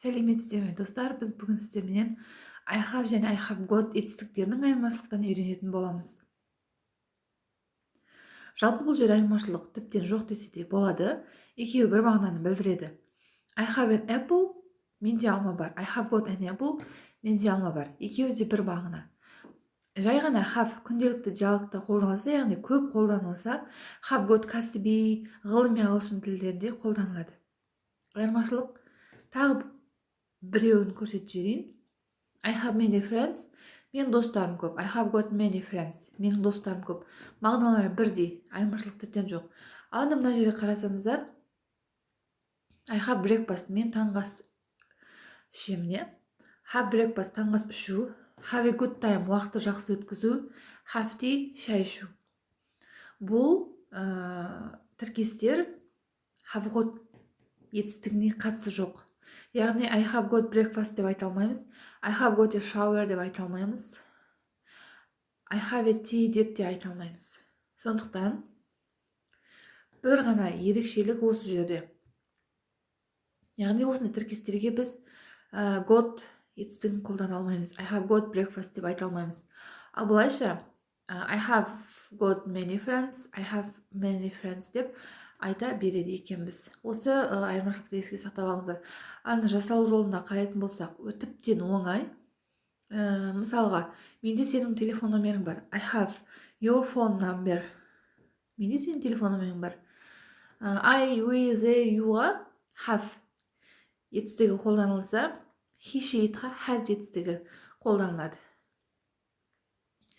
Сәлеметсіздер ме достар, біз бүгін сіздермен I have және I have got етістіктерінің айырмашылықтарын үйренетін боламыз. Жалпы бұл жер айырмашылық тіптен жоқ десе де болады, екеуі бір мағынаны білдіреді. I have an apple, менде алма бар. I have got an apple, менде алма бар. Екеуі де бір мағына. Жай ғана have күнделікті диалогта қолданылса, яғни көп қолданылса, have got кәсіби, ғылыми ағылшын тілдерінде қолданылады. Айырмашылық тағы біреуін көрсетіп жіберейін. I have many friends. Менің достарым көп. I have got many friends. Менің достарым көп. Мағыналары бірдей. Айырмашылық тіптен жоқ. Ал енді мына жерге қарасаңыздар, I have breakfast. Мен таңғы ас ішемін. Have breakfast таңғы ас ішу. Have a good time. Уақытты жақсы өткізу. Have tea шай ішу. Бұл тіркестер have got етістігіне қатысы жоқ. Яғни I have got breakfast деп айта алмаймыз. I have got a shower деп айта алмаймыз. I have a tea деп те айта алмаймыз. Сондықтан бір ғана ерекшелік осы жерде. Яғни осындай тіркестерге біз got етістігін қолдана алмаймыз. I have got breakfast деп айта алмаймыз. Ал бұлайша I have got many friends, I have many friends деп айта береді екенбіз. Осы айырмашылықты еске сақтап алыңыздар. Аны жасалу жолына қарайтын болсақ, тіптен оңай. Мысалға, менде сенің телефон номерің бар. I have your phone number. Менде сенің телефон номерің бар. I, we, they, youға have етістігі қолданылса, he, she, itға has етістігі қолданылады.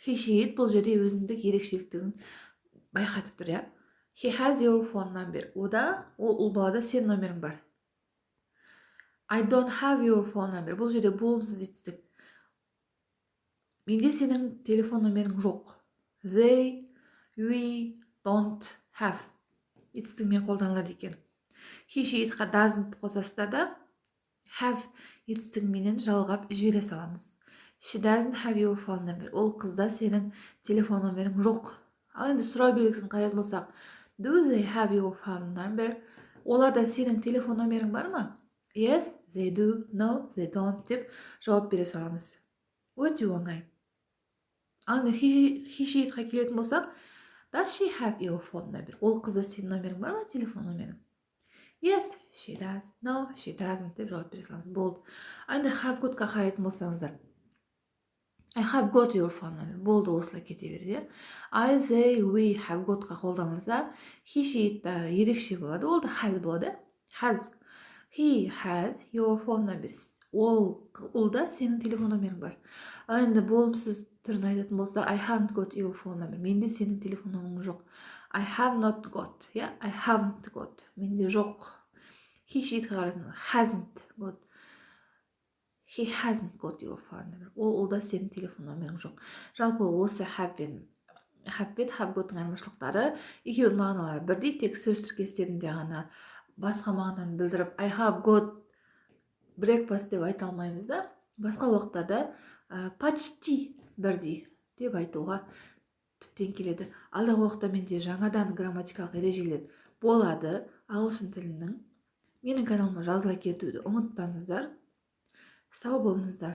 He, she, it бұл жерде өзіндік ерекшеліктігін байқатып тұр, He has your phone number. Ол балада сен номерің бар. I don't have your phone number. Бұл жерде болымсыз етістік. Менде сенің телефон номерің жоқ. They, we don't have етістігімен қолданылады екен. He, she, itқа doesn't қосасыздар да have етістігіменен жалғап жібере саламыз. She doesn't have your phone number. Ол қызда сенің телефон номерің жоқ. Ал енді сұрау белгісін қарайтын болсақ, do they have your phone number? Оларда сенің телефон номерің бар ма? Yes, they do. No, they don't деп жауап бере саламыз. Өте оңай. Ал енді he, she, itқа келетін болсақ, does she have your phone number? Ол қызда сенің номерің бар ма, телефон номерің? Yes, she does. No, she doesn't деп жауап бере саламыз. Болды. Ал енді have got-қа қарайтын болсаңыздар, I have got your phone number. Болды, осылай кете береді. I, they, we have got-қа қолданылса, he, she ерекше болады. Ол да has болады. Has. He has your phone number. Олда сенің телефон номерің бар. Ал енді болымсыз түрін айтатын болса, I haven't got your phone number. Менде сенің телефон номерің жоқ. I have not got. I haven't got. Менде жоқ. He, she hasn't got. He hasn't got your phone number. Олда сенің телефон номерің жоқ. Жалпы осы have got-тың айырмашылықтары екеуінің мағыналары бірдей, тек сөз тіркестерінде ғана басқа мағынаны білдіріп I have got breakfast деп айта алмаймыз да. Басқа уақыттарда почти бірдей деп айтуға тіптен келеді. Алдағы уақытта менде жаңадан грамматикалық ережелер болады ағылшын тілінің. Менің каналыма жазыла кетуді ұмытпаңыздар. Сау болыңыздар.